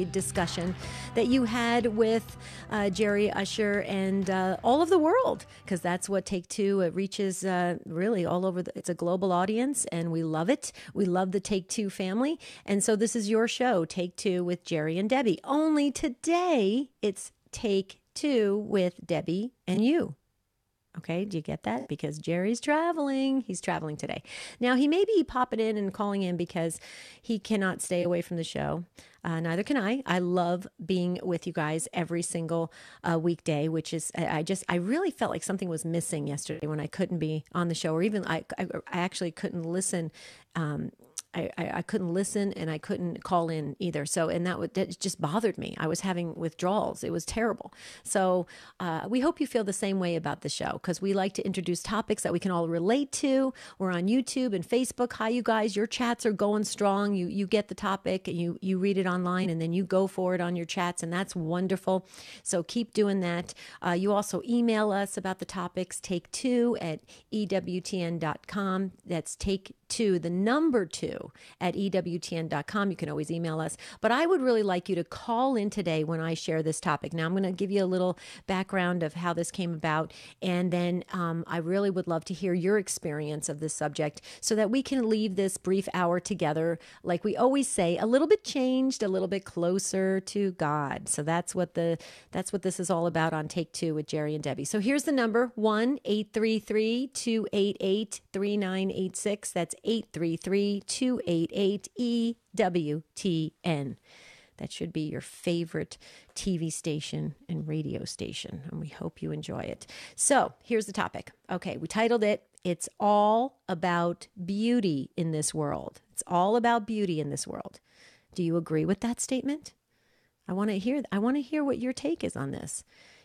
discussion that you had with Jerry Usher and all of the world, because that's what Take Two reaches really all over. It's a global audience, and we love it. We love the Take Two family. And so this is your show, Take Two with Jerry and Debbie. Only today, it's Take Two with Debbie and you. Okay, do you get that? Because Jerry's traveling. He's traveling today. Now, he may be popping in and calling in because he cannot stay away from the show. Neither can I. I love being with you guys every single weekday, which is, I really felt like something was missing yesterday when I couldn't be on the show, or even I actually couldn't listen. I couldn't listen, and I couldn't call in either. So, and that just bothered me. I was having withdrawals. It was terrible. So we hope you feel the same way about the show, because we like to introduce topics that we can all relate to. We're on YouTube and Facebook. Hi, you guys. Your chats are going strong. You get the topic, and you read it online, and then you go for it on your chats, and that's wonderful. So keep doing that. You also email us about the topics, take2 at EWTN.com. That's take2, the number 2 at EWTN.com. You can always email us. But I would really like you to call in today when I share this topic. Now, I'm going to give you a little background of how this came about. And then I really would love to hear your experience of this subject so that we can leave this brief hour together, like we always say, a little bit changed, a little bit closer to God. So that's what this is all about on Take Two with Jerry and Debbie. So here's the number, 1-833-288-3986. That's 833-288-EWTN. That should be your favorite TV station and radio station, and we hope you enjoy it. So here's the topic. Okay, we titled it, It's All About Beauty in This World. It's all about beauty in this world. Do you agree with that statement? I want to hear what your take is on this.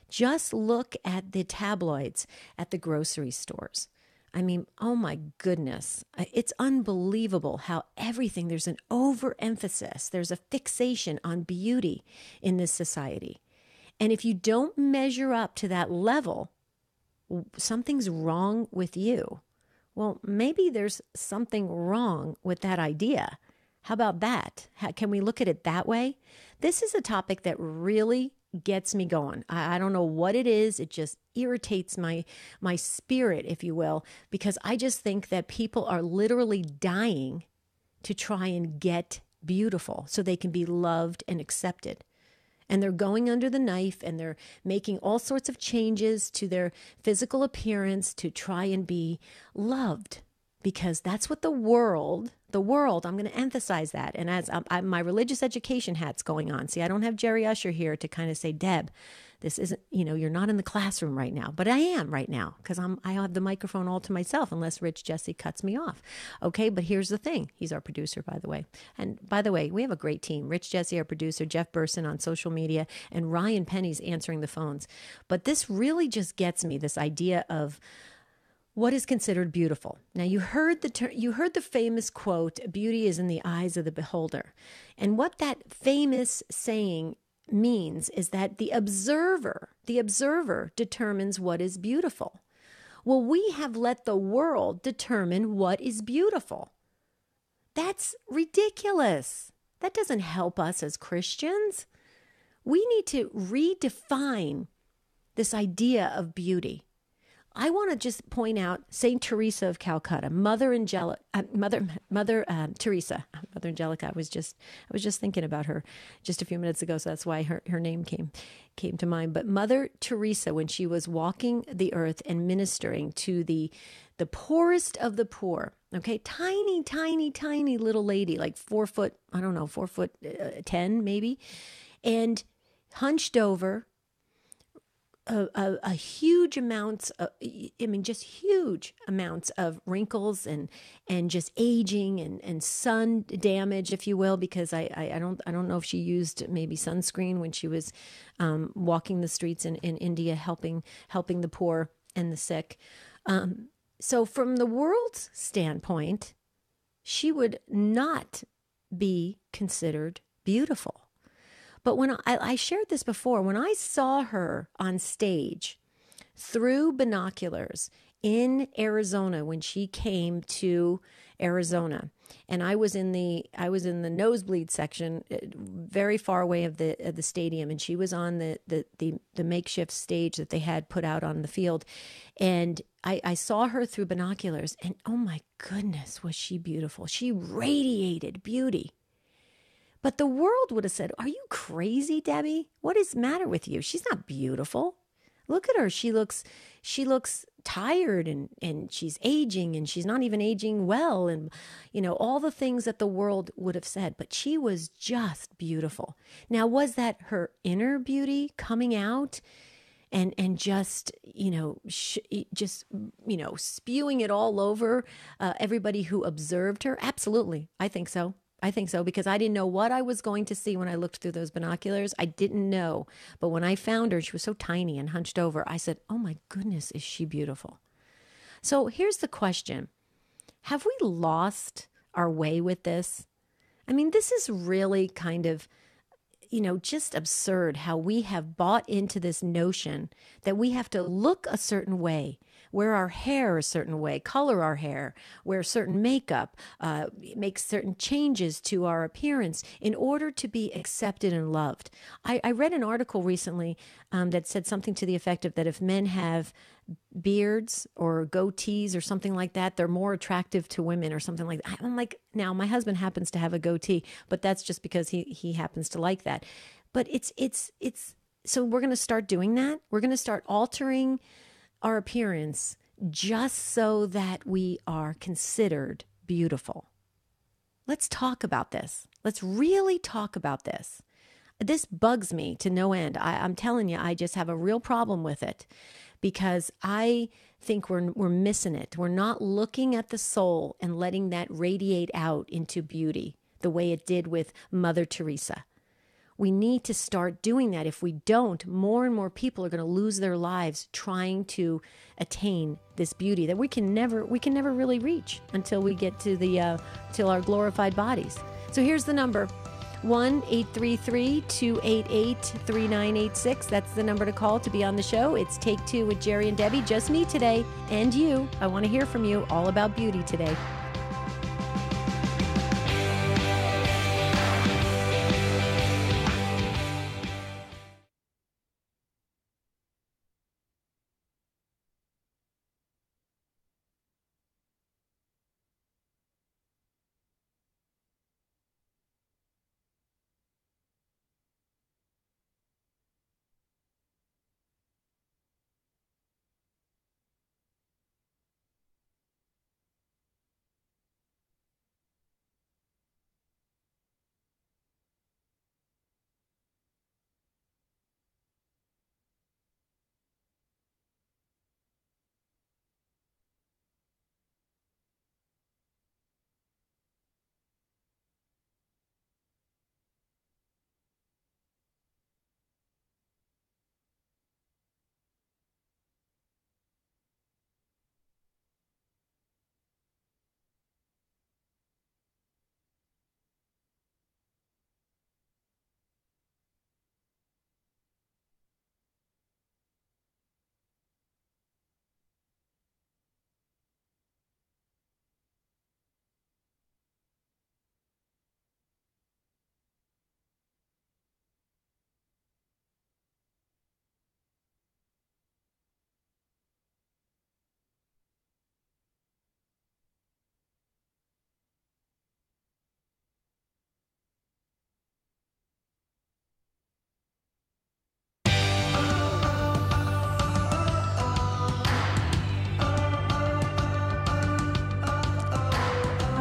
Just look at the tabloids at the grocery stores. I mean, oh my goodness, it's unbelievable how everything, there's an overemphasis, there's a fixation on beauty in this society. And if you don't measure up to that level, something's wrong with you. Well, maybe there's something wrong with that idea. How about that? Can we look at it that way? This is a topic that really gets me going. I don't know what it is. It just irritates my spirit, if you will, because I just think that people are literally dying to try and get beautiful so they can be loved and accepted. And they're going under the knife, and they're making all sorts of changes to their physical appearance to try and be loved, because that's what the world, I'm going to emphasize that. And as my religious education hat's going on. See, I don't have Jerry Usher here to kind of say, Deb, this isn't, you're not in the classroom right now. But I am right now, because I have the microphone all to myself unless Rich Jesse cuts me off. Okay, but here's the thing. He's our producer, by the way. And by the way, we have a great team. Rich Jesse, our producer, Jeff Burson on social media, and Ryan Penny's answering the phones. But this really just gets me, this idea of what is considered beautiful. Now, you heard the famous quote, beauty is in the eyes of the beholder. And what that famous saying means is that the observer determines what is beautiful. Well, we have let the world determine what is beautiful. That's ridiculous. That doesn't help us as Christians. We need to redefine this idea of beauty. I want to just point out Saint Teresa of Calcutta, Mother Teresa. Mother Angelica. I was just thinking about her just a few minutes ago, so that's why her name came to mind. But Mother Teresa, when she was walking the earth and ministering to the poorest of the poor, okay, tiny little lady, like 4 foot, 4'10" maybe, and hunched over. A huge amounts of, just huge amounts of wrinkles and just aging and sun damage, if you will, because I don't know if she used maybe sunscreen when she was walking the streets in India, helping the poor and the sick. So from the world's standpoint, she would not be considered beautiful. But when I shared this before, when I saw her on stage through binoculars in Arizona, when she came to Arizona, and I was in the nosebleed section, very far away of the stadium, and she was on the makeshift stage that they had put out on the field, and I saw her through binoculars, and oh my goodness, was she beautiful. She radiated beauty. But the world would have said, "Are you crazy, Debbie? What is the matter with you? She's not beautiful. Look at her. She looks tired and she's aging, and she's not even aging well, and all the things that the world would have said." But she was just beautiful. Now, was that her inner beauty coming out and just spewing it all over everybody who observed her? Absolutely. I think so. Because I didn't know what I was going to see when I looked through those binoculars. I didn't know. But when I found her, she was so tiny and hunched over, I said, "Oh my goodness, is she beautiful?" So here's the question. Have we lost our way with this? I mean, this is really kind of, just absurd how we have bought into this notion that we have to look a certain way, wear our hair a certain way, color our hair, wear certain makeup, make certain changes to our appearance in order to be accepted and loved. I read an article recently that said something to the effect of that if men have beards or goatees or something like that, they're more attractive to women or something like that. I'm like, now my husband happens to have a goatee, but that's just because he happens to like that. But it's so we're going to start doing that. We're going to start altering our appearance just so that we are considered beautiful. Let's talk about this. Let's really talk about this. This bugs me to no end. I'm telling you, I just have a real problem with it because I think we're missing it. We're not looking at the soul and letting that radiate out into beauty the way it did with Mother Teresa. We need to start doing that. If we don't, more and more people are going to lose their lives trying to attain this beauty that we can never really reach until we get to till our glorified bodies. So here's the number: 1-833-288-3986. That's the number to call to be on the show. It's Take Two with Jerry and Debbie. Just me today, and you. I want to hear from you all about beauty today.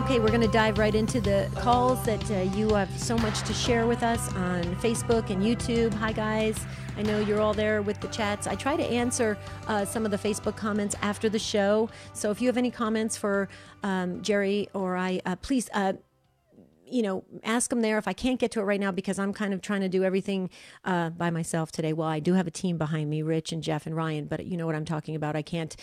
Okay, we're going to dive right into the calls that you have so much to share with us on Facebook and YouTube. Hi, guys. I know you're all there with the chats. I try to answer some of the Facebook comments after the show. So if you have any comments for Jerry or I, please ask them there. If I can't get to it right now because I'm kind of trying to do everything by myself today. Well, I do have a team behind me, Rich and Jeff and Ryan, but you know what I'm talking about. I can't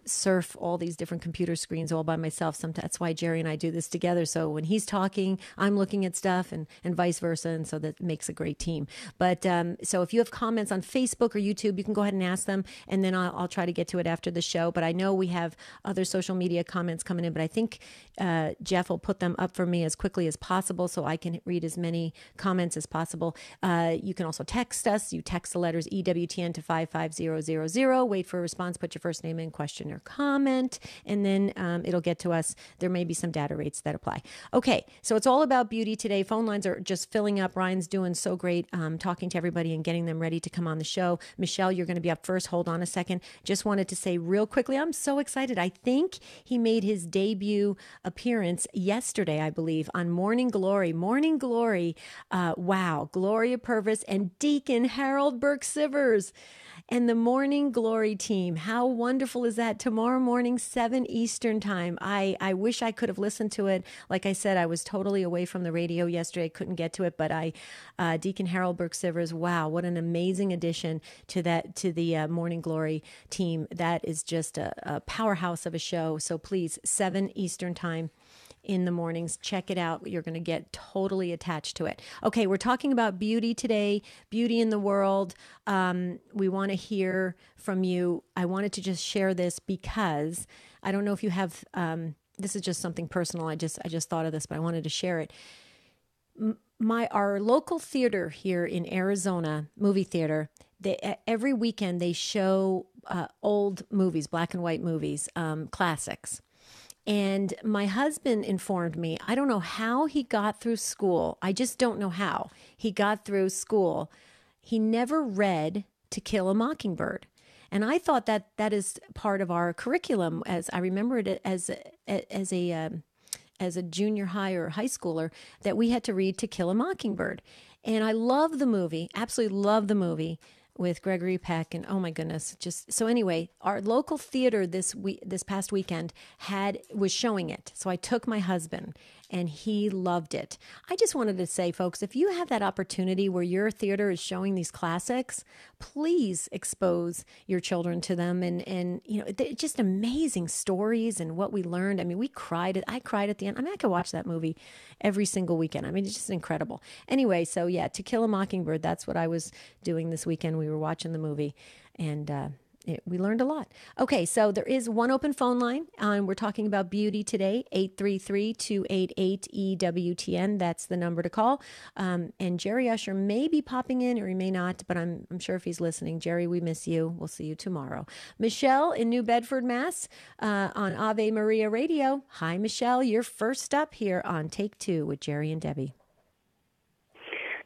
surf all these different computer screens all by myself. Sometimes that's why Jerry and I do this together. So when he's talking, I'm looking at stuff and vice versa. And so that makes a great team. But so if you have comments on Facebook or YouTube, you can go ahead and ask them. And then I'll try to get to it after the show. But I know we have other social media comments coming in, but I think Jeff will put them up for me as quickly as possible so I can read as many comments as possible. You can also text us. You text the letters EWTN to 55000. Wait for a response. Put your first name in, question or comment, and then it'll get to us. There may be some data rates that apply. Okay, so it's all about beauty today. Phone lines are just filling up. Ryan's doing so great talking to everybody and getting them ready to come on the show. Michelle, you're going to be up first. Hold on a second. Just wanted to say real quickly, I'm so excited. I think he made his debut appearance yesterday, I believe, on Morning Glory. Morning Glory. Wow. Gloria Purvis and Deacon Harold Burke-Sivers and the Morning Glory team. How wonderful is that? Tomorrow morning, 7 Eastern time. I wish I could have listened to it. Like I said, I was totally away from the radio yesterday. I couldn't get to it, but Deacon Harold Burke-Sivers, wow, what an amazing addition to the Morning Glory team. That is just a powerhouse of a show. So please, 7 Eastern time in the mornings. Check it out. You're going to get totally attached to it. Okay, we're talking about beauty today, beauty in the world. We want to hear from you. I wanted to just share this because I don't know if you have, this is just something personal. I just thought of this, but I wanted to share it. Our local theater here in Arizona, movie theater, every weekend they show old movies, black and white movies, classics. And my husband informed me, I don't know how he got through school. I just don't know how he got through school. He never read To Kill a Mockingbird. And I thought that is part of our curriculum, as I remember it as a junior high or high schooler, that we had to read To Kill a Mockingbird. And I love the movie, absolutely love the movie with Gregory Peck, and oh my goodness, just so anyway, our local theater this past weekend was showing it. So I took my husband and he loved it. I just wanted to say, folks, if you have that opportunity where your theater is showing these classics, please expose your children to them. And they're just amazing stories and what we learned. I mean, I cried at the end. I mean, I could watch that movie every single weekend. I mean, it's just incredible. Anyway, so yeah, To Kill a Mockingbird, that's what I was doing this weekend. We were watching the movie and we learned a lot. Okay, so there is one open phone line. We're talking about beauty today, 833-288-EWTN. That's the number to call. And Jerry Usher may be popping in or he may not, but I'm sure if he's listening. Jerry, we miss you. We'll see you tomorrow. Michelle in New Bedford, Mass. On Ave Maria Radio. Hi, Michelle. You're first up here on Take Two with Jerry and Debbie.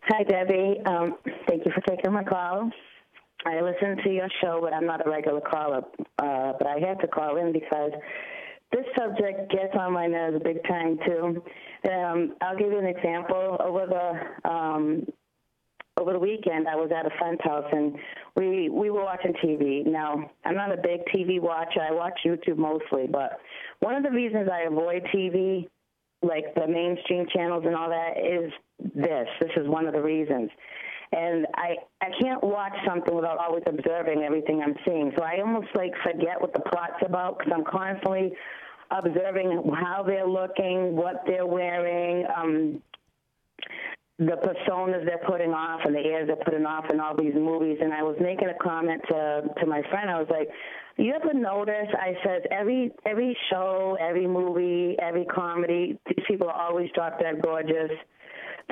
Hi, Debbie. Thank you for taking my call. I listen to your show, but I'm not a regular caller. But I had to call in because this subject gets on my nerves big time, too. I'll give you an example. Over the weekend, I was at a friend's house, and we were watching TV. Now, I'm not a big TV watcher. I watch YouTube mostly. But one of the reasons I avoid TV, like the mainstream channels and all that, is this. This is one of the reasons. And I can't watch something without always observing everything I'm seeing. So I almost forget what the plot's about because I'm constantly observing how they're looking, what they're wearing, the personas they're putting off and the airs they're putting off in all these movies. And I was making a comment to my friend. I was like, you ever notice, I said, every show, every movie, every comedy, these people are always drop dead gorgeous.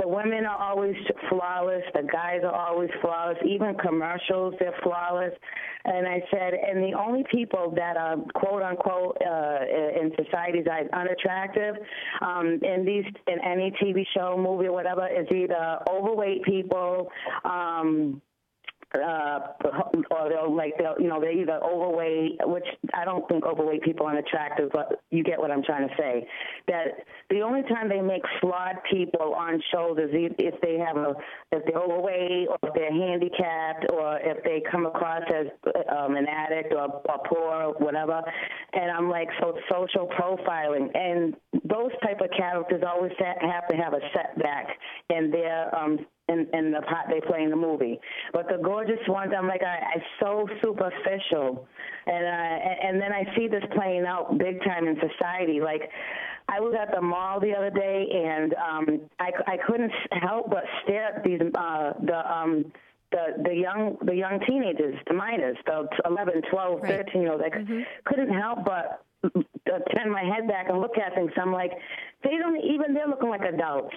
The women are always flawless. The guys are always flawless. Even commercials, they're flawless. And I said, and the only people that are, quote unquote, in society's eyes unattractive in any TV show, movie, or whatever, is either overweight people, or they're either overweight, which I don't think overweight people are unattractive, but you get what I'm trying to say. That the only time they make flawed people on shows is if if they're overweight, or if they're handicapped, or if they come across as an addict or poor or whatever. And I'm like, so social profiling, and those type of characters always have to have a setback in their in the part they play in the movie. But the gorgeous ones, I'm like, it's so superficial. And then I see this playing out big time in society. Like, I was at the mall the other day, and I couldn't help but stare at these the young teenagers, the minors, the 11, 12, 13-year-olds. I couldn't help but turn my head back and look at things. I'm like, they're looking like adults.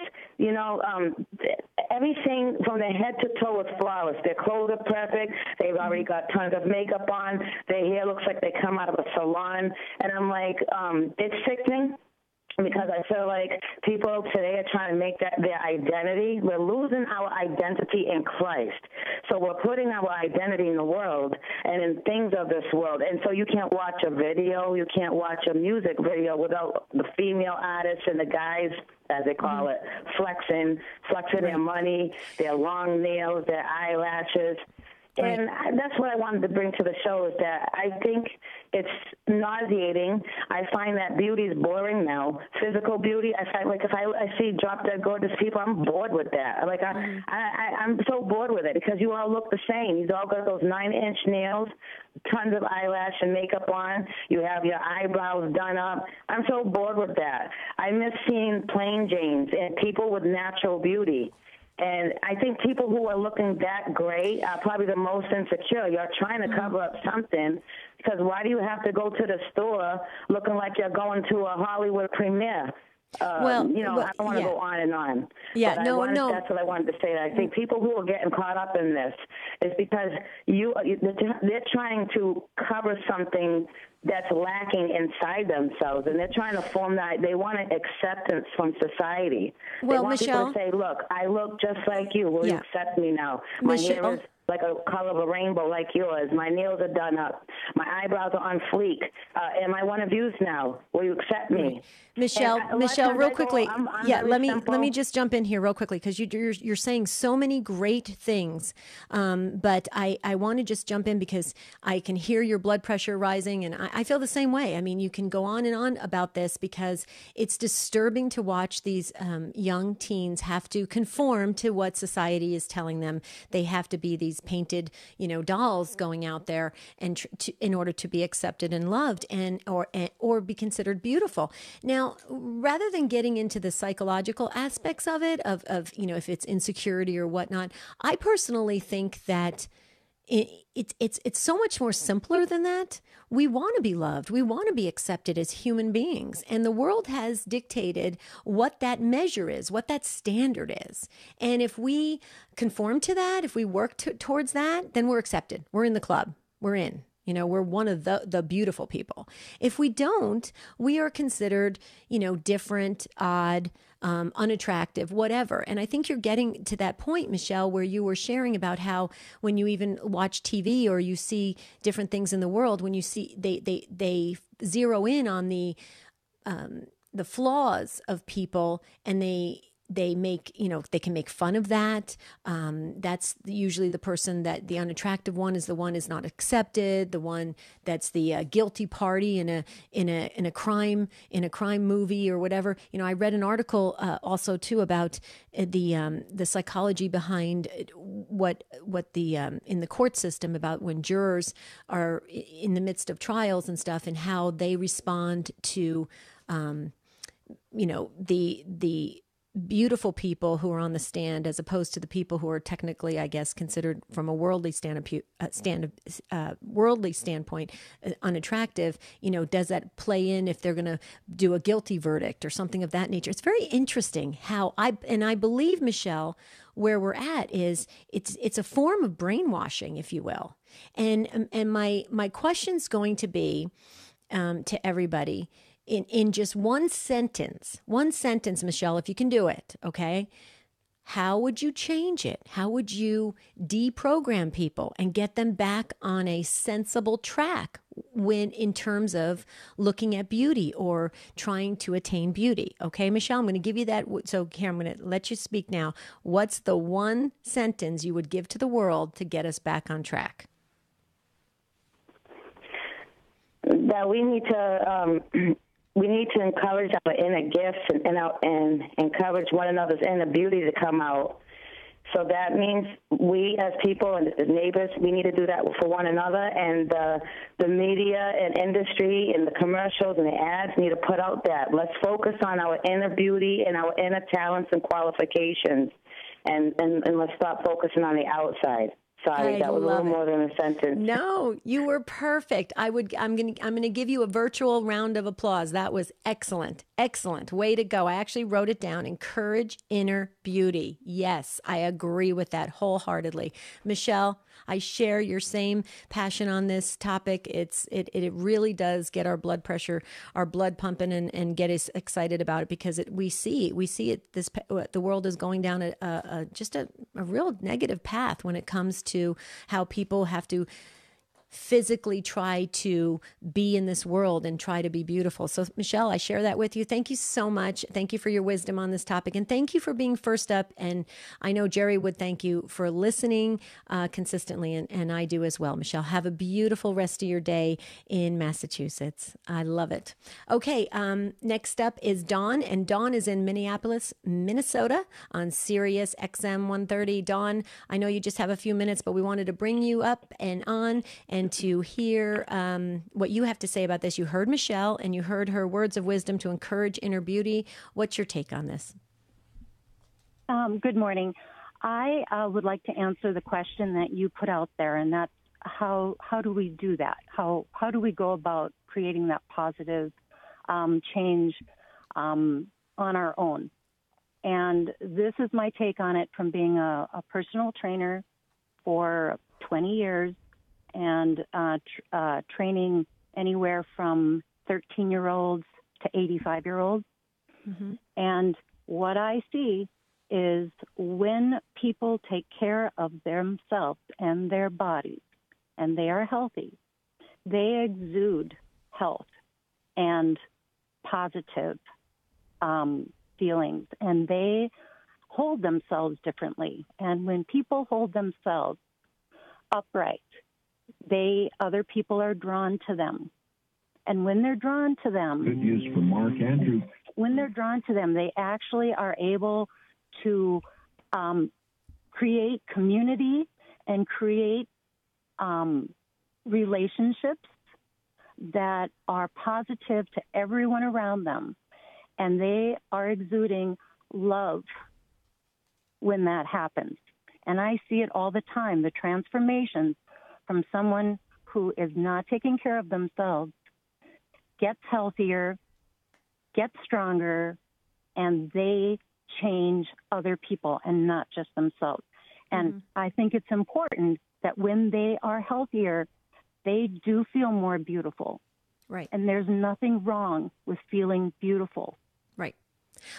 Everything from their head to toe is flawless. Their clothes are perfect. They've already got tons of makeup on. Their hair looks like they come out of a salon. And I'm like, it's sickening. Because I feel like people today are trying to make that their identity. We're losing our identity in Christ. So we're putting our identity in the world and in things of this world. And so you can't watch a video, you can't watch a music video without the female artists and the guys, as they call it, flexing their money, their long nails, their eyelashes. Right. And that's what I wanted to bring to the show, is that I think it's nauseating. I find that beauty is boring now. Physical beauty, I find, like, if I see drop-dead gorgeous people, I'm bored with that. Like, I'm so bored with it, because you all look the same. You all got those 9-inch nails, tons of eyelash and makeup on. You have your eyebrows done up. I'm so bored with that. I miss seeing plain Janes and people with natural beauty. And I think people who are looking that great are probably the most insecure. You're trying to cover up something, because why do you have to go to the store looking like you're going to a Hollywood premiere? I don't want to go on and on. Yeah, but that's what I wanted to say. I think people who are getting caught up in this is because they're trying to cover something that's lacking inside themselves, and they're trying to form that. They want acceptance from society. They want Michelle, people to say, "Look, I look just like you. Will you accept me now? My hair is like a color of a rainbow like yours. My nails are done up. My eyebrows are on fleek. Am I one of yous now? Will you accept me?" Michelle, real quickly. Let me just jump in here real quickly, because you're saying so many great things. But I want to just jump in because I can hear your blood pressure rising, and I feel the same way. I mean, you can go on and on about this, because it's disturbing to watch these young teens have to conform to what society is telling them. They have to be these painted, dolls going out there and in order to be accepted and loved or be considered beautiful. Now, rather than getting into the psychological aspects of it, of if it's insecurity or whatnot, I personally think that it's so much more simpler than that. We want to be loved. We want to be accepted as human beings. And the world has dictated what that measure is, what that standard is. And if we conform to that, if we work towards that, then we're accepted. We're in the club. We're in. We're one of the beautiful people. If we don't, we are considered, different, odd, unattractive, whatever. And I think you're getting to that point, Michelle, where you were sharing about how when you even watch TV or you see different things in the world, when you see they zero in on the flaws of people, and they make, they can make fun of that. That's usually the person that the unattractive one is not accepted. The one that's the guilty party in a crime movie or whatever. I read an article also too about the psychology behind what the in the court system, about when jurors are in the midst of trials and stuff, and how they respond to the beautiful people who are on the stand, as opposed to the people who are technically, I guess, considered from a worldly standpoint unattractive. Does that play in if they're going to do a guilty verdict or something of that nature? It's very interesting how I believe, Michelle, where we're at is it's a form of brainwashing, if you will. And my question's going to be to everybody. In just one sentence, Michelle, if you can do it, okay? how would you change it? How would you deprogram people and get them back on a sensible track when in terms of looking at beauty or trying to attain beauty? Okay, Michelle, I'm going to give you that. So here, I'm going to let you speak now. What's the one sentence you would give to the world to get us back on track? That we need to encourage our inner gifts and encourage one another's inner beauty to come out. So that means we as people and as neighbors, we need to do that for one another. And the media and industry and the commercials and the ads need to put out that. Let's focus on our inner beauty and our inner talents and qualifications. And let's stop focusing on the outside. Sorry, that was a little more than a sentence. No, you were perfect. I'm going to give you a virtual round of applause. That was excellent. Excellent. Way to go. I actually wrote it down. Encourage inner beauty. Yes, I agree with that wholeheartedly. Michelle, I share your same passion on this topic. It really does get our blood pressure, our blood pumping, and get us excited about it, because we see it. The world is going down a real negative path when it comes to how people have to physically try to be in this world and try to be beautiful. So, Michelle, I share that with you. Thank you so much. Thank you for your wisdom on this topic. And thank you for being first up. And I know Jerry would thank you for listening consistently. And I do as well. Michelle, have a beautiful rest of your day in Massachusetts. I love it. Okay. Next up is Dawn. And Dawn is in Minneapolis, Minnesota on Sirius XM 130. Dawn, I know you just have a few minutes, but we wanted to bring you up and on and to hear what you have to say about this. You heard Michelle and you heard her words of wisdom to encourage inner beauty. What's your take on this? Good morning. I would like to answer the question that you put out there, and that's how do we do that? How do we go about creating that positive change on our own? And this is my take on it from being a personal trainer for 20 years and training anywhere from 13-year-olds to 85-year-olds. Mm-hmm. And what I see is when people take care of themselves and their bodies, and they are healthy, they exude health and positive feelings, and they hold themselves differently. And when people hold themselves upright, other people are drawn to them. And when they're drawn to them, good news for Mark Andrew. When they're drawn to them, they actually are able to create community and create relationships that are positive to everyone around them. And they are exuding love when that happens. And I see it all the time, the transformations from someone who is not taking care of themselves, gets healthier, gets stronger, and they change other people and not just themselves. And I think it's important that when they are healthier, they do feel more beautiful. Right. And there's nothing wrong with feeling beautiful. Right.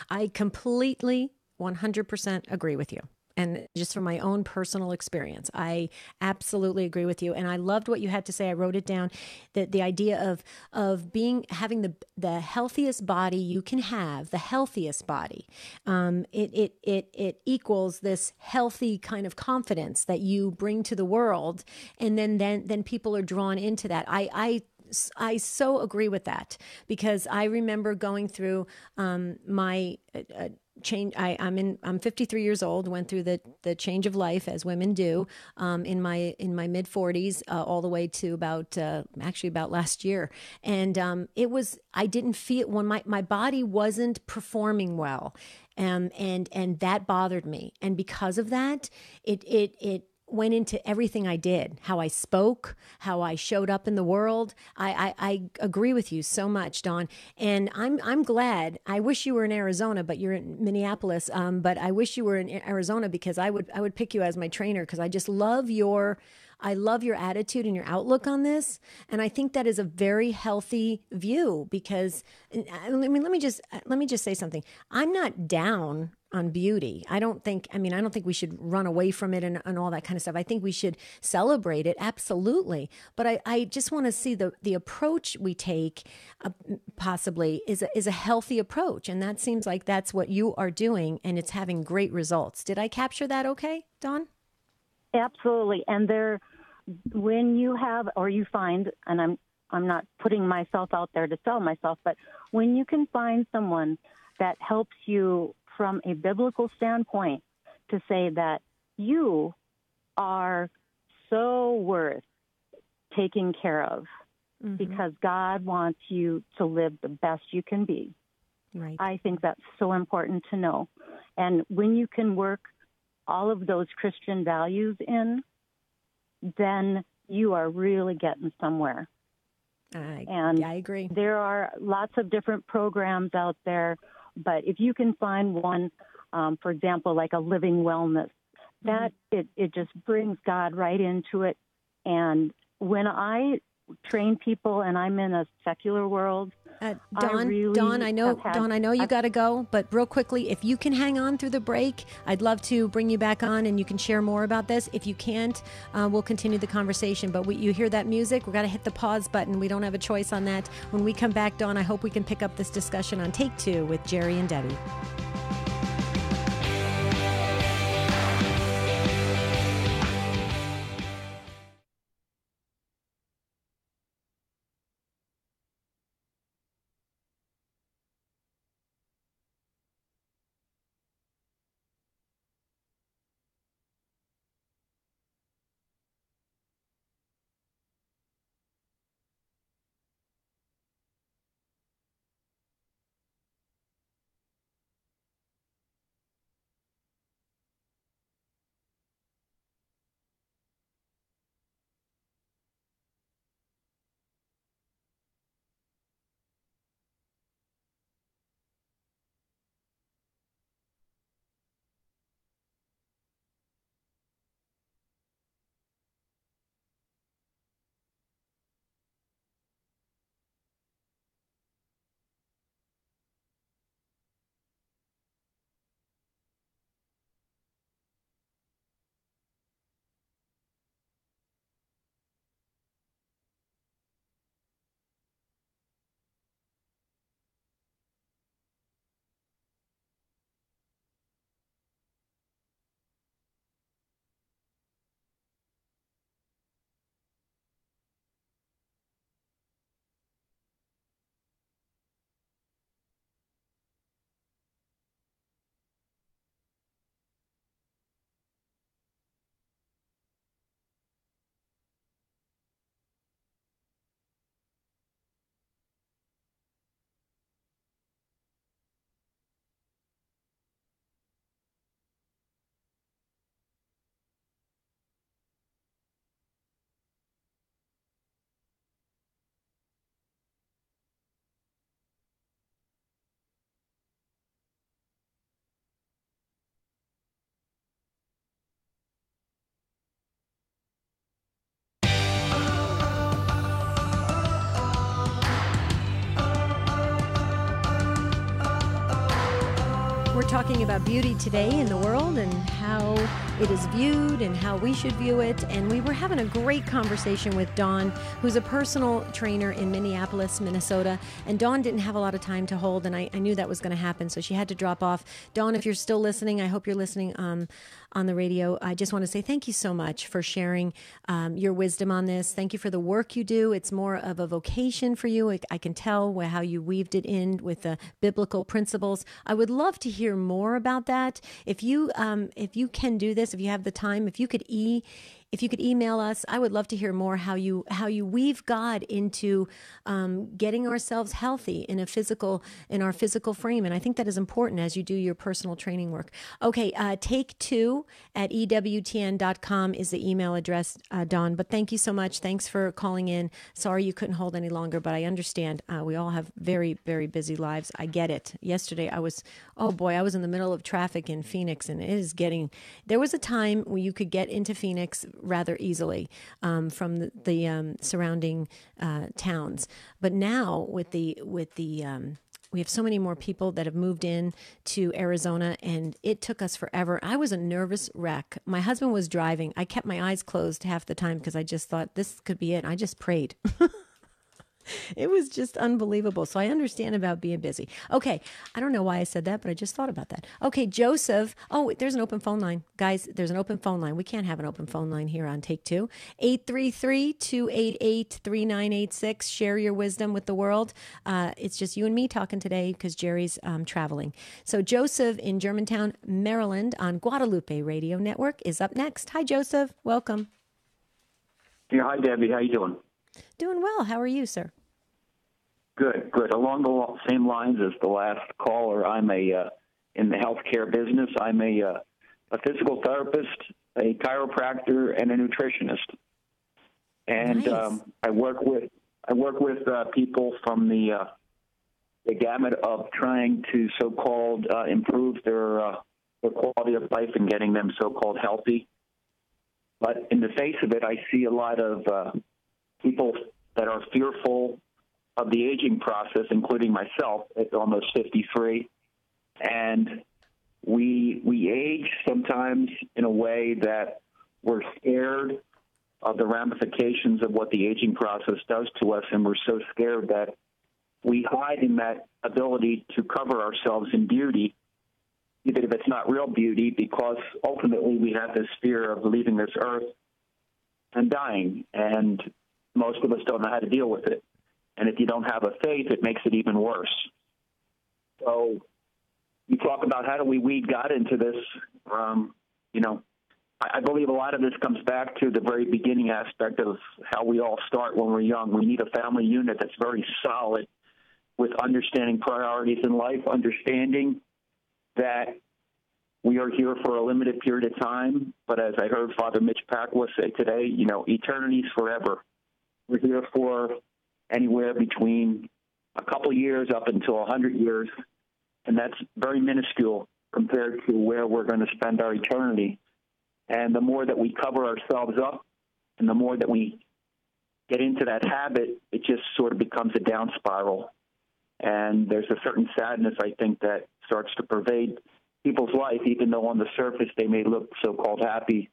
I completely 100% agree with you. And just from my own personal experience, I absolutely agree with you. And I loved what you had to say. I wrote it down, that the idea of having the healthiest body you can have, the healthiest body, it equals this healthy kind of confidence that you bring to the world, and then people are drawn into that. I so agree with that, because I remember going through my change. I'm 53 years old, went through the change of life as women do, in my mid 40s, all the way to about last year. And I didn't feel, when my body wasn't performing well. And that bothered me. And because of that, it went into everything I did, how I spoke, how I showed up in the world. I agree with you so much, Dawn. And I'm glad. I wish you were in Arizona, but you're in Minneapolis. But I wish you were in Arizona, because I would pick you as my trainer, because I just love your attitude and your outlook on this. And I think that is a very healthy view, because let me just say something. I'm not down on beauty. I don't think we should run away from it and all that kind of stuff. I think we should celebrate it, absolutely. But I just want to see the approach we take possibly is a healthy approach. And that seems like that's what you are doing, and it's having great results. Did I capture that okay, Dawn? Absolutely. And when you have, or you find, and I'm not putting myself out there to sell myself, but when you can find someone that helps you from a biblical standpoint to say that you are so worth taking care of because God wants you to live the best you can be. Right. I think that's so important to know. And when you can work all of those Christian values in, then you are really getting somewhere. I agree. There are lots of different programs out there, but if you can find one, for example, like a living wellness, that it just brings God right into it. And when I train people, and I'm in a secular world, Dawn, I know you got to go, but real quickly, if you can hang on through the break, I'd love to bring you back on and you can share more about this. If you can't, we'll continue the conversation. But you hear that music, we've got to hit the pause button. We don't have a choice on that. When we come back, Dawn, I hope we can pick up this discussion on Take Two with Jerry and Debbie. We're talking about beauty today in the world and how it is viewed and how we should view it. And we were having a great conversation with Dawn, who's a personal trainer in Minneapolis, Minnesota. And Dawn didn't have a lot of time to hold, and I knew that was going to happen, so she had to drop off. Dawn, if you're still listening, I hope you're listening on the radio. I just want to say thank you so much for sharing your wisdom on this. Thank you for the work you do. It's more of a vocation for you. I can tell how you weaved it in with the biblical principles. I would love to hear more about that. If you can do this, if you have the time, if you could email us, I would love to hear more how you weave God into getting ourselves healthy in our physical frame. And I think that is important as you do your personal training work. Okay, take2@EWTN.com is the email address, Dawn. But thank you so much. Thanks for calling in. Sorry you couldn't hold any longer, but I understand. We all have very, very busy lives. I get it. Yesterday I was in the middle of traffic in Phoenix, and there was a time when you could get into Phoenix rather easily from the surrounding towns. But now with the We have so many more people that have moved in to Arizona, and it took us forever. I was a nervous wreck. My husband was driving. I kept my eyes closed half the time because I just thought this could be it. I just prayed. It was just unbelievable. So I understand about being busy. Okay. I don't know why I said that, but I just thought about that. Okay, Joseph. Oh, there's an open phone line. Guys, there's an open phone line. We can't have an open phone line here on Take Two. 833-288-3986. Share your wisdom with the world. It's just you and me talking today because Jerry's traveling. So Joseph in Germantown, Maryland on Guadalupe Radio Network is up next. Hi, Joseph. Welcome. Yeah, hi, Debbie. How you doing? Doing well. How are you, sir? Good, good. Along the same lines as the last caller, I'm in the healthcare business. I'm a physical therapist, a chiropractor, and a nutritionist. And Nice. I work with people from the gamut of trying to so-called improve their quality of life and getting them so-called healthy. But in the face of it, I see a lot of people that are fearful of the aging process, including myself at almost 53. And we age sometimes in a way that we're scared of the ramifications of what the aging process does to us, and we're so scared that we hide in that ability to cover ourselves in beauty, even if it's not real beauty, because ultimately we have this fear of leaving this earth and dying, and most of us don't know how to deal with it. And if you don't have a faith, it makes it even worse. So you talk about how do we weed God into this. I believe a lot of this comes back to the very beginning aspect of how we all start when we're young. We need a family unit that's very solid with understanding priorities in life, understanding that we are here for a limited period of time. But as I heard Father Mitch Pacwa say today, eternity's forever. We're here for anywhere between a couple years up until 100 years, and that's very minuscule compared to where we're going to spend our eternity. And the more that we cover ourselves up and the more that we get into that habit, it just sort of becomes a down spiral. And there's a certain sadness, I think, that starts to pervade people's life, even though on the surface they may look so-called happy.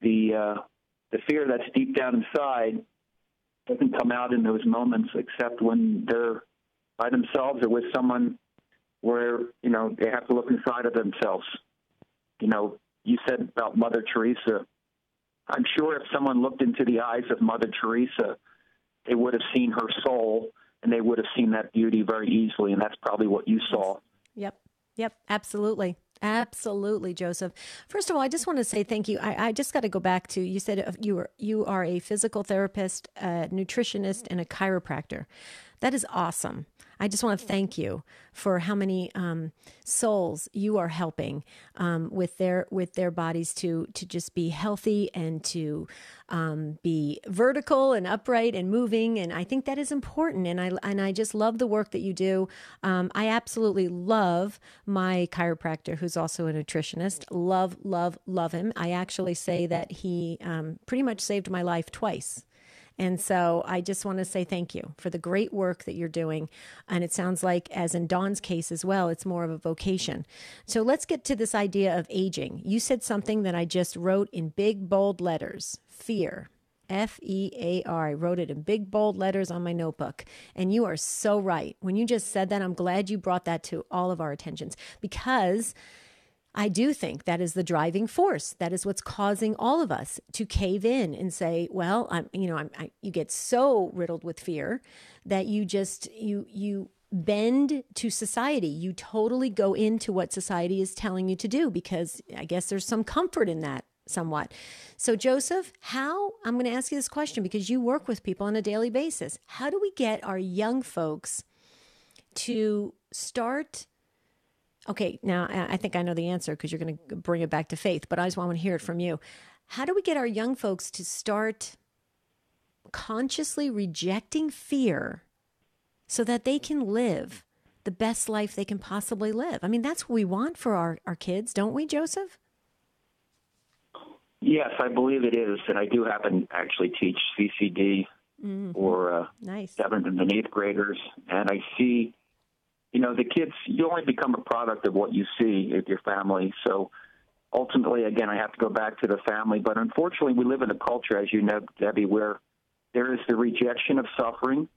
The fear that's deep down inside doesn't come out in those moments except when they're by themselves or with someone where, they have to look inside of themselves. You said about Mother Teresa. I'm sure if someone looked into the eyes of Mother Teresa, they would have seen her soul, and they would have seen that beauty very easily, and that's probably what you saw. Yep, absolutely. Absolutely, Joseph. First of all, I just want to say thank you. I just got to go back to, you said you are a physical therapist, a nutritionist, and a chiropractor. That is awesome. I just want to thank you for how many souls you are helping with their bodies to just be healthy and to be vertical and upright and moving. And I think that is important. And I just love the work that you do. I absolutely love my chiropractor, who's also a nutritionist. Love, love, love him. I actually say that he pretty much saved my life twice. And so I just want to say thank you for the great work that you're doing. And it sounds like, as in Dawn's case as well, it's more of a vocation. So let's get to this idea of aging. You said something that I just wrote in big, bold letters: fear. F-E-A-R. I wrote it in big, bold letters on my notebook. And you are so right. When you just said that, I'm glad you brought that to all of our attentions, because I do think that is the driving force. That is what's causing all of us to cave in and say, well, you get so riddled with fear that you bend to society. You totally go into what society is telling you to do, because I guess there's some comfort in that somewhat. So Joseph, I'm going to ask you this question because you work with people on a daily basis. How do we get our young folks to start? Okay, now I think I know the answer because you're going to bring it back to faith, but I just want to hear it from you. How do we get our young folks to start consciously rejecting fear so that they can live the best life they can possibly live? I mean, that's what we want for our kids, don't we, Joseph? Yes, I believe it is, and I do happen to actually teach CCD for Nice. 7th and 8th graders, and I see the kids, you only become a product of what you see with your family. So ultimately, again, I have to go back to the family. But unfortunately, we live in a culture, as you know, Debbie, where there is the rejection of suffering.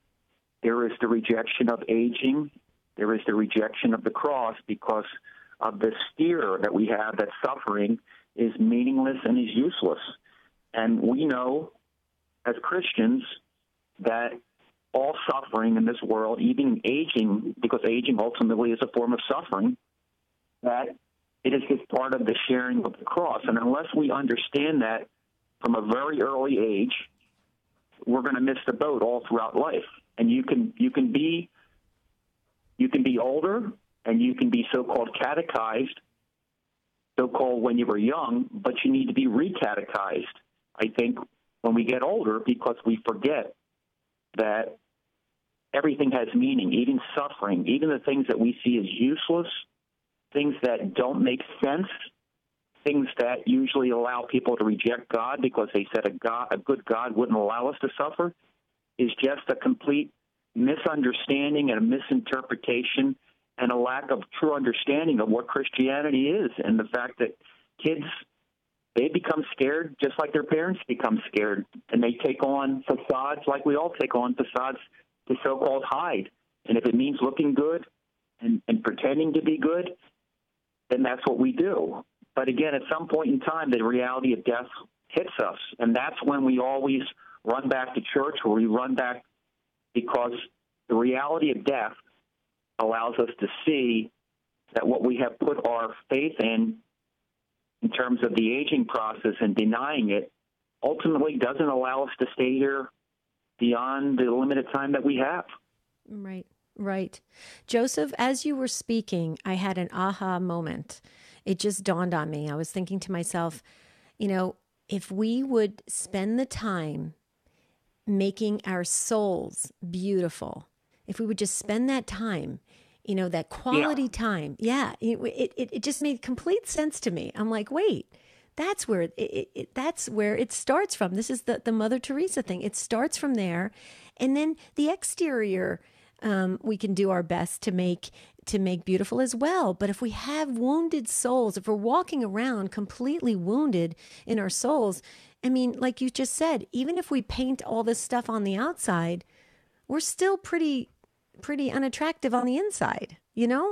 There is the rejection of aging. There is the rejection of the cross because of the steer that we have that suffering is meaningless and is useless. And we know as Christians that all suffering in this world, even aging, because aging ultimately is a form of suffering, that it is just part of the sharing of the cross. And unless we understand that from a very early age, we're going to miss the boat all throughout life. And you can be older and you can be so-called catechized, so-called when you were young, but you need to be re-catechized, I think, when we get older, because we forget that everything has meaning, even suffering, even the things that we see as useless, things that don't make sense, things that usually allow people to reject God because they said a good God wouldn't allow us to suffer, is just a complete misunderstanding and a misinterpretation and a lack of true understanding of what Christianity is, and the fact that kids, they become scared just like their parents become scared, and they take on facades like we all take on facades to so-called hide. And if it means looking good and pretending to be good, then that's what we do. But again, at some point in time, the reality of death hits us, and that's when we always run back to church, or we run back because the reality of death allows us to see that what we have put our faith in terms of the aging process and denying it, ultimately doesn't allow us to stay here beyond the limited time that we have. Right, right. Joseph, as you were speaking, I had an aha moment. It just dawned on me. I was thinking to myself, if we would spend the time making our souls beautiful, if we would just spend that time, that quality time. Yeah. It just made complete sense to me. I'm like, wait, that's where it starts from. This is the Mother Teresa thing. It starts from there. And then the exterior, we can do our best to make beautiful as well. But if we have wounded souls, if we're walking around completely wounded in our souls, I mean, like you just said, even if we paint all this stuff on the outside, we're still pretty unattractive on the inside,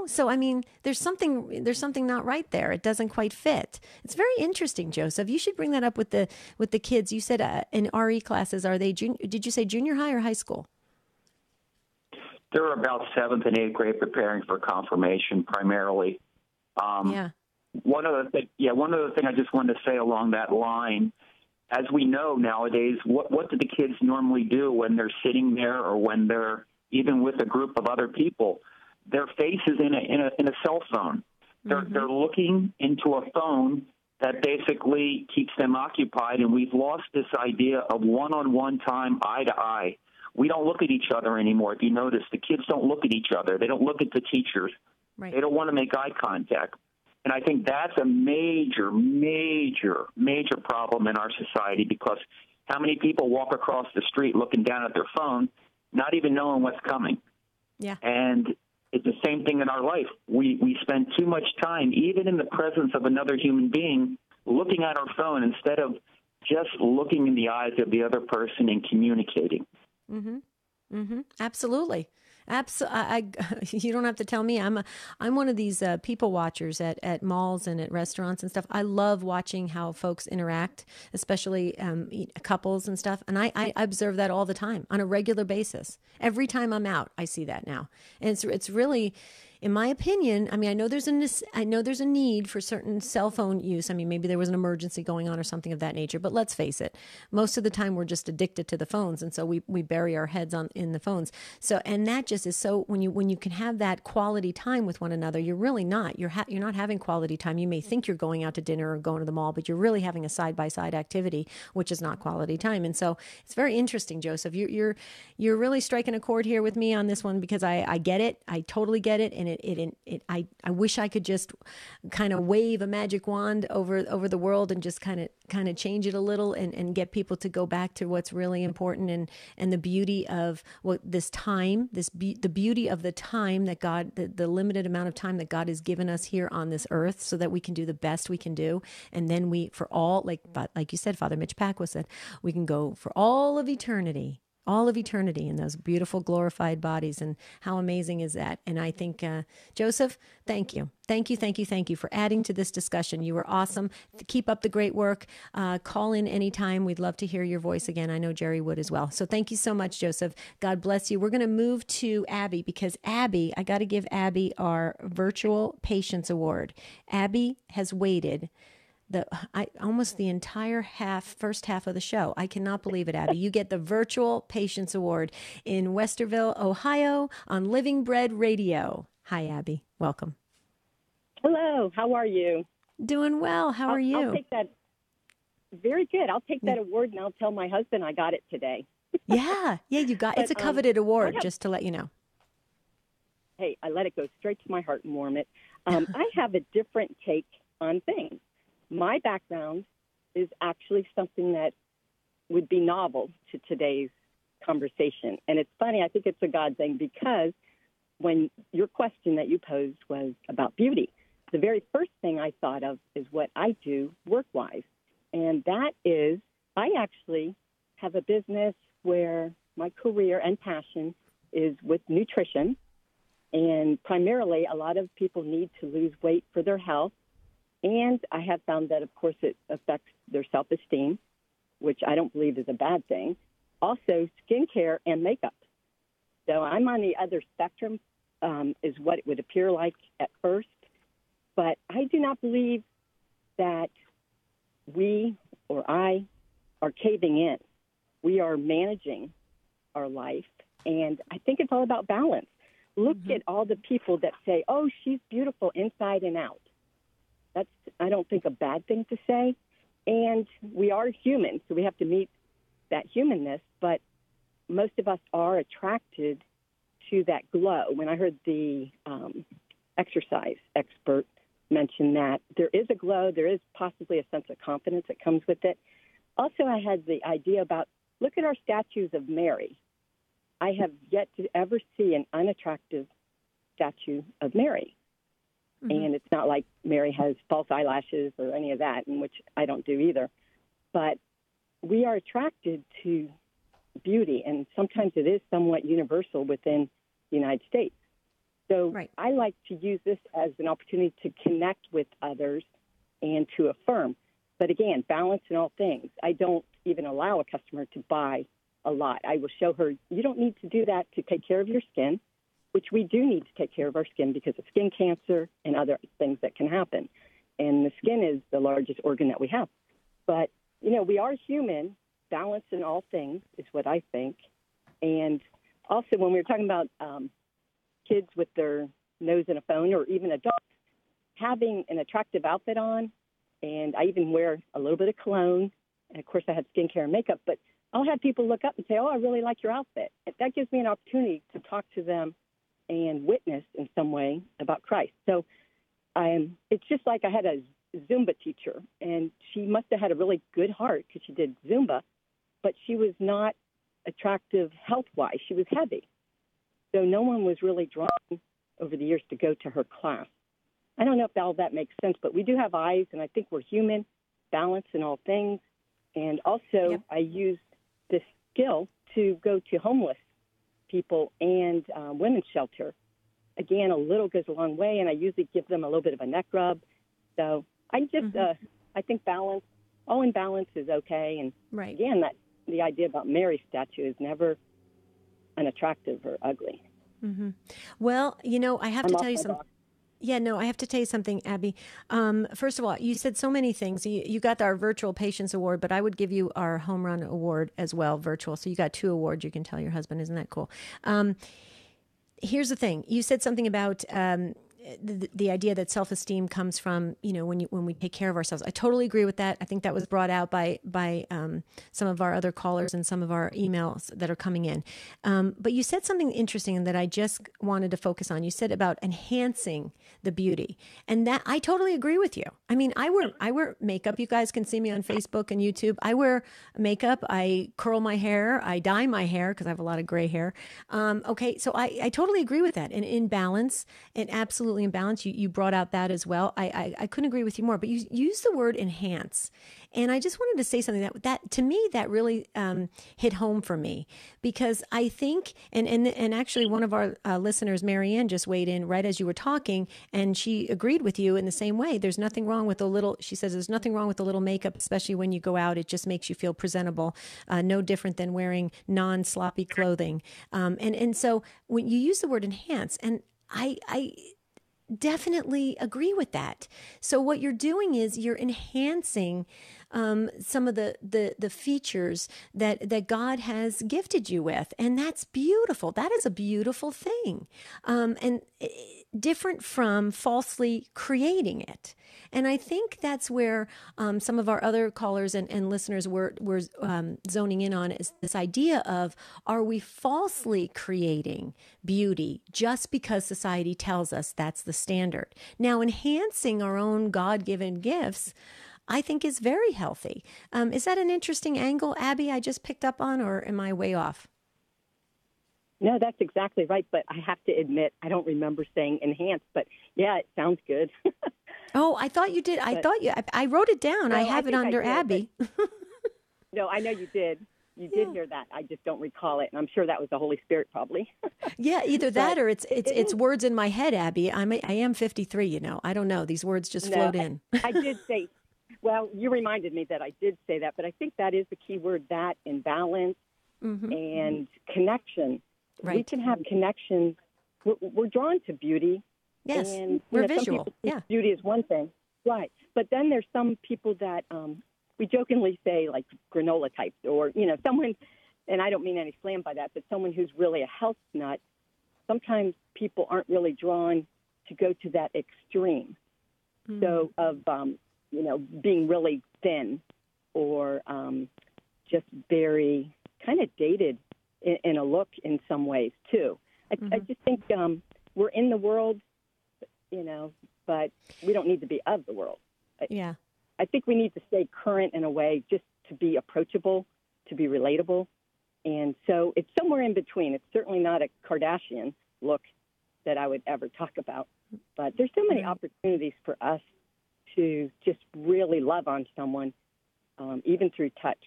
So, I mean, there's something not right there. It doesn't quite fit. It's very interesting, Joseph. You should bring that up with the kids. You said in RE classes, are they, did you say junior high or high school? They're about 7th and 8th grade, preparing for confirmation primarily. One other thing I just wanted to say along that line, as we know nowadays, what do the kids normally do when they're sitting there, or when they're even with a group of other people? Their face is in a cell phone. They're looking into a phone that basically keeps them occupied, and we've lost this idea of one-on-one time, eye to eye. We don't look at each other anymore. If you notice, the kids don't look at each other. They don't look at the teachers. Right. They don't want to make eye contact. And I think that's a major, major, major problem in our society, because how many people walk across the street looking down at their phone, not even knowing what's coming? Yeah. And it's the same thing in our life. We spend too much time, even in the presence of another human being, looking at our phone instead of just looking in the eyes of the other person and communicating. Mm-hmm. Mm-hmm. Absolutely. You don't have to tell me. I'm one of these people watchers at malls and at restaurants and stuff. I love watching how folks interact, especially couples and stuff. And I observe that all the time on a regular basis. Every time I'm out, I see that now. And it's really, in my opinion, I mean, I know there's a need for certain cell phone use. I mean, maybe there was an emergency going on or something of that nature. But let's face it, most of the time we're just addicted to the phones, and so we bury our heads in the phones. So, and that just is so, when you can have that quality time with one another, you're really not. You're not having quality time. You may think you're going out to dinner or going to the mall, but you're really having a side by side activity, which is not quality time. And so it's very interesting, Joseph. You're really striking a chord here with me on this one, because I get it. I totally get it, and I wish I could just kind of wave a magic wand over the world and just kind of change it a little and get people to go back to what's really important and the beauty of what this time, the beauty of the time that God, the limited amount of time that God has given us here on this earth so that we can do the best we can do. And then for all, like you said, Father Mitch Pacwa said, we can go for all of eternity in those beautiful glorified bodies. And how amazing is that? And I think, Joseph, thank you for adding to this discussion. You were awesome. Keep up the great work. Call in anytime. We'd love to hear your voice again. I know Jerry would as well. So thank you so much, Joseph. God bless you. We're going to move to Abby because Abby, I got to give Abby our virtual patience award. Abby has waited almost the entire first half of the show. I cannot believe it, Abby. You get the Virtual Patience Award in Westerville, Ohio on Living Bread Radio. Hi, Abby. Welcome. Hello. How are you? Doing well. How are you? I'll take that. Very good. I'll take that award and I'll tell my husband I got it today. Yeah, you got it's a coveted award, just to let you know. Hey, I let it go straight to my heart and warm it. I have a different take on things. My background is actually something that would be novel to today's conversation. And it's funny, I think it's a God thing because when your question that you posed was about beauty, the very first thing I thought of is what I do work-wise. And that is, I actually have a business where my career and passion is with nutrition. And primarily, a lot of people need to lose weight for their health. And I have found that, of course, it affects their self-esteem, which I don't believe is a bad thing. Also, skincare and makeup. So I'm on the other spectrum, is what it would appear like at first. But I do not believe that we or I are caving in. We are managing our life, and I think it's all about balance. Look at all the people that say, oh, she's beautiful inside and out. That's, I don't think, a bad thing to say. And we are human, so we have to meet that humanness. But most of us are attracted to that glow. When I heard the exercise expert mention that, there is a glow, there is possibly a sense of confidence that comes with it. Also, I had the idea about, look at our statues of Mary. I have yet to ever see an unattractive statue of Mary. And it's not like Mary has false eyelashes or any of that, in which I don't do either. But we are attracted to beauty, and sometimes it is somewhat universal within the United States. So I like to use this as an opportunity to connect with others and to affirm. But again, balance in all things. I don't even allow a customer to buy a lot. I will show her, you don't need to do that to take care of your skin, which we do need to take care of our skin because of skin cancer and other things that can happen. And the skin is the largest organ that we have. But, you know, we are human. Balance in all things is what I think. And also when we were talking about kids with their nose in a phone or even adults, having an attractive outfit on, and I even wear a little bit of cologne, and of course I have skincare and makeup, but I'll have people look up and say, oh, I really like your outfit. That gives me an opportunity to talk to them and witness in some way about Christ. So it's just like I had a Zumba teacher, and she must have had a really good heart because she did Zumba, but she was not attractive health-wise. She was heavy. So no one was really drawn over the years to go to her class. I don't know if all that makes sense, but we do have eyes, and I think we're human, balance in all things. And also I use this skill to go to homeless people and women's shelter. Again, a little goes a long way, and I usually give them a little bit of a neck rub. So I just, I think balance, all in balance is okay. And again, that the idea about Mary's statue is never unattractive or ugly. Well, you know, I have to tell you something. Yeah, no, I have to tell you something, Abby. First of all, you said so many things. You got our Virtual Patience Award, but I would give you our Home Run Award as well, virtual. So you got 2 awards you can tell your husband. Isn't that cool? Here's the thing. You said something about the idea that self-esteem comes from, when we take care of ourselves. I totally agree with that. I think that was brought out by some of our other callers and some of our emails that are coming in. But you said something interesting that I just wanted to focus on. You said about enhancing the beauty, and that I totally agree with you. I mean, I wear makeup. You guys can see me on Facebook and YouTube. I wear makeup. I curl my hair. I dye my hair because I have a lot of gray hair. Okay, so I totally agree with that. And in balance, and absolutely in balance, you brought out that as well. I couldn't agree with you more, but you used the word enhance. And I just wanted to say something that to me, that really hit home for me, because I think, and actually one of our listeners, Marianne, just weighed in right as you were talking, and she agreed with you in the same way. There's nothing wrong with she says there's nothing wrong with a little makeup, especially when you go out. It just makes you feel presentable, no different than wearing non-sloppy clothing. And so when you use the word enhance, and I definitely agree with that. So what you're doing is you're enhancing some of the features that God has gifted you with, and that's beautiful. That is a beautiful thing, and different from falsely creating it. And I think that's where some of our other callers and listeners were zoning in on, is this idea of, are we falsely creating beauty just because society tells us that's the standard? Now, enhancing our own God-given gifts, I think, is very healthy. Is that an interesting angle, Abby, I just picked up on, or am I way off? No, that's exactly right. But I have to admit, I don't remember saying enhance, but yeah, it sounds good. Oh, I thought you did. I wrote it down. No, I have it under Abby. No, I know you did. You did hear that. I just don't recall it. And I'm sure that was the Holy Spirit, probably. Yeah, either that or it's words in my head, Abby. I am 53, I don't know. These words just float in. I did say, well, you reminded me that I did say that, but I think that is the key word, that, and balance, and connection. Right. We can have connection. We're drawn to beauty. Yes, and, we're visual. Some people think beauty is one thing, right? But then there's some people that we jokingly say, like granola types, or someone, and I don't mean any slam by that, but someone who's really a health nut. Sometimes people aren't really drawn to go to that extreme. So of being really thin, or just very kind of dated in a look in some ways too. I just think we're in the world, but we don't need to be of the world. Yeah. I think we need to stay current in a way, just to be approachable, to be relatable. And so it's somewhere in between. It's certainly not a Kardashian look that I would ever talk about. But there's so many opportunities for us to just really love on someone, even through touch.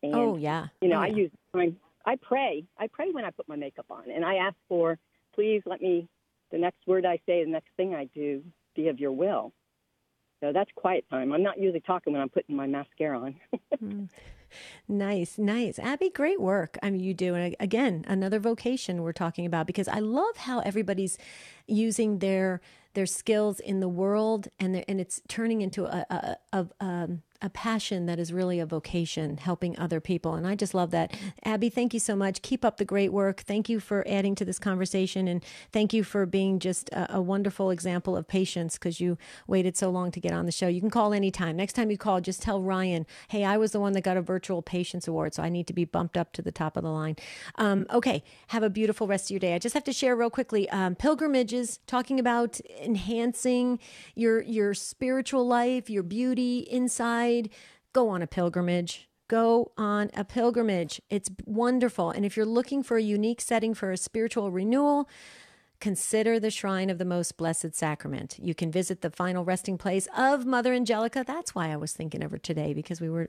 And, I use time. I pray when I put my makeup on, and I ask for, please let me, the next word I say, the next thing I do, be of your will. So that's quiet time. I'm not usually talking when I'm putting my mascara on. Nice. Abby, great work. I mean, you do. And again, another vocation we're talking about, because I love how everybody's using their skills in the world, and it's turning into a passion that is really a vocation, helping other people. And I just love that. Abby, thank you so much. Keep up the great work. Thank you for adding to this conversation. And thank you for being just a wonderful example of patience, because you waited so long to get on the show. You can call anytime. Next time you call, just tell Ryan, hey, I was the one that got a virtual patience award, so I need to be bumped up to the top of the line. Okay. Have a beautiful rest of your day. I just have to share real quickly, pilgrimages, talking about enhancing your spiritual life, your beauty inside. Go on a pilgrimage. Go on a pilgrimage. It's wonderful. And if you're looking for a unique setting for a spiritual renewal, consider the Shrine of the Most Blessed Sacrament. You can visit the final resting place of Mother Angelica. That's why I was thinking of her today, because we were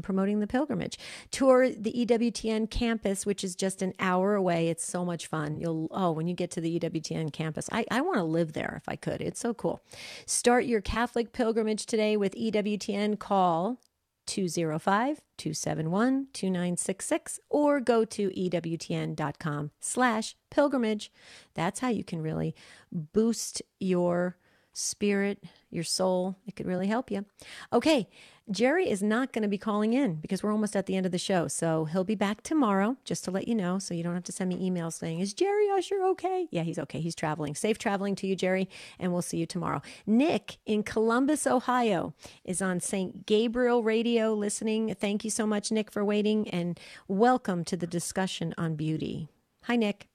promoting the pilgrimage. Tour the EWTN campus, which is just an hour away. It's so much fun. When you get to the EWTN campus, I want to live there if I could. It's so cool. Start your Catholic pilgrimage today with EWTN. Call 205-271-2966 or go to EWTN.com/pilgrimage. That's how you can really boost your spirit, your soul. It could really help you. Okay, Jerry is not going to be calling in because we're almost at the end of the show. So he'll be back tomorrow, just to let you know, so you don't have to send me emails saying, is Jerry Usher okay? Yeah, he's okay. He's traveling. Safe traveling to you, Jerry, and we'll see you tomorrow. Nick in Columbus, Ohio is on St. Gabriel Radio listening. Thank you so much, Nick, for waiting, and welcome to the discussion on beauty. Hi, Nick.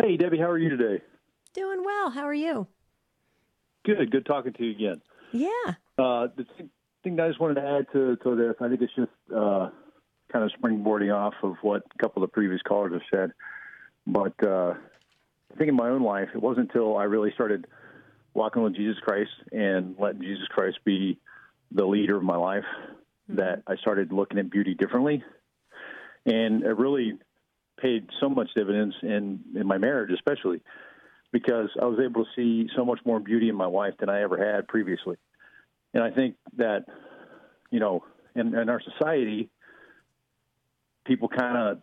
Hey, Debbie, how are you today? Doing well. How are you? Good talking to you again. Yeah. The thing that I just wanted to add to this, I think it's just kind of springboarding off of what a couple of the previous callers have said. But I think in my own life, it wasn't until I really started walking with Jesus Christ and letting Jesus Christ be the leader of my life that I started looking at beauty differently. And it really paid so much dividends in my marriage, especially because I was able to see so much more beauty in my wife than I ever had previously. And I think that, in our society, people kind of,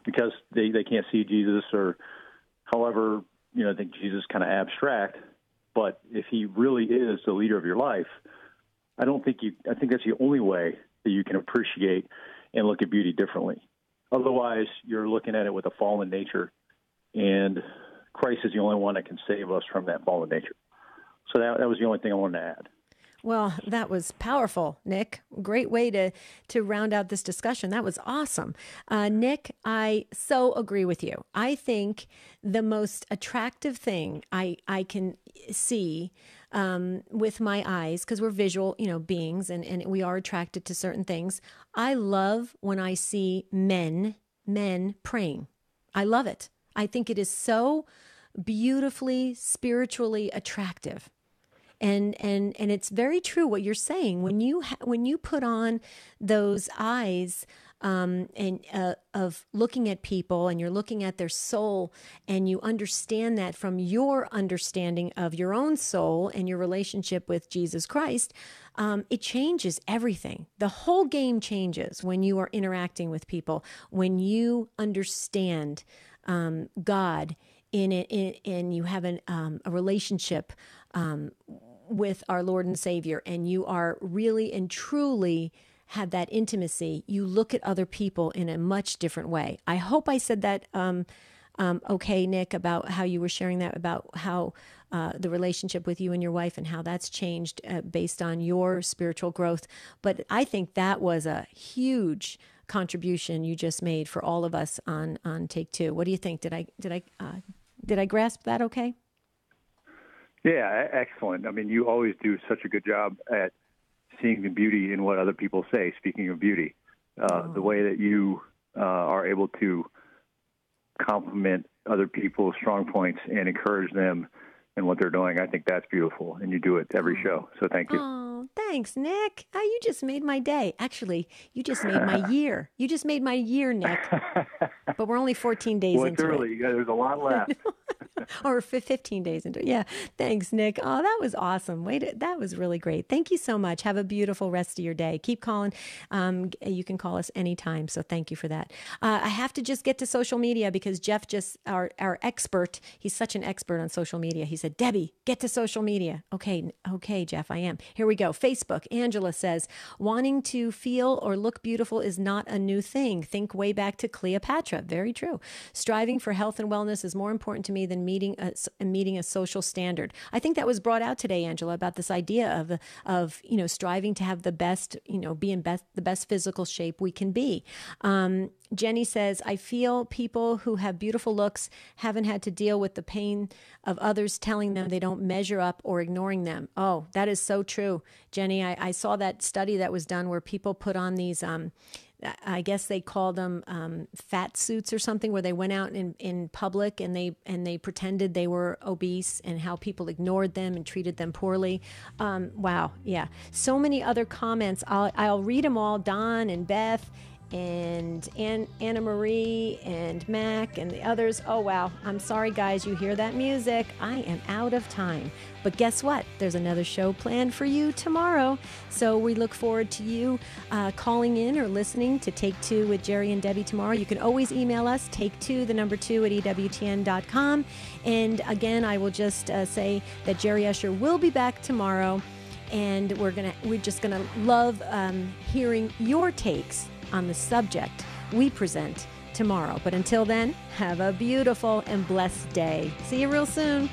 because they can't see Jesus or however, I think Jesus is kind of abstract, but if he really is the leader of your life, I think that's the only way that you can appreciate and look at beauty differently. Otherwise, you're looking at it with a fallen nature, and Christ is the only one that can save us from that fallen nature. So that was the only thing I wanted to add. Well, that was powerful, Nick. Great way to round out this discussion. That was awesome. Nick, I so agree with you. I think the most attractive thing I can see with my eyes, because we're visual, beings, and we are attracted to certain things. I love when I see men praying. I love it. I think it is so beautifully, spiritually attractive. And it's very true what you're saying. When you put on those eyes of looking at people, and you're looking at their soul, and you understand that from your understanding of your own soul and your relationship with Jesus Christ, it changes everything. The whole game changes when you are interacting with people, when you understand God in it, and you have a relationship with our Lord and Savior, and you are really and truly have that intimacy, you look at other people in a much different way. I hope I said that okay, Nick, about how you were sharing that, about how the relationship with you and your wife and how that's changed based on your spiritual growth. But I think that was a huge contribution you just made for all of us on Take Two. What do you think? Did I grasp that okay? Yeah, excellent. I mean, you always do such a good job at seeing the beauty in what other people say. Speaking of beauty, the way that you are able to compliment other people's strong points and encourage them in what they're doing, I think that's beautiful, and you do it every show. So thank you. Oh, thanks, Nick. You just made my day. Actually, you just made my year. You just made my year, Nick. But we're only 14 days into early. it. Yeah, there's a lot left. Or 15 days into it. Yeah. Thanks, Nick. Oh, that was awesome. That was really great. Thank you so much. Have a beautiful rest of your day. Keep calling. You can call us anytime. So thank you for that. I have to just get to social media because Jeff our expert, he's such an expert on social media. He said, Debbie, get to social media. Okay, Jeff, I am. Here we go. Facebook. Angela says, wanting to feel or look beautiful is not a new thing. Think way back to Cleopatra. Very true. Striving for health and wellness is more important to me than meeting a social standard. I think that was brought out today, Angela, about this idea of striving to have the best, be in the best physical shape we can be. Jenny says, I feel people who have beautiful looks haven't had to deal with the pain of others telling them they don't measure up or ignoring them. Oh, that is so true, Jenny. I saw that study that was done where people put on these I guess they called them fat suits or something, where they went out in public and they pretended they were obese, and how people ignored them and treated them poorly. Wow, yeah. So many other comments. I'll read them all. Don and Beth and Anna Marie and Mac and the others. Oh, wow. I'm sorry, guys. You hear that music? I am out of time. But guess what? There's another show planned for you tomorrow. So we look forward to you calling in or listening to Take Two with Jerry and Debbie tomorrow. You can always email us, take2, the number 2 at EWTN.com. And again, I will just say that Jerry Usher will be back tomorrow. And we're just gonna love hearing your takes on the subject we present tomorrow. But until then, have a beautiful and blessed day. See you real soon.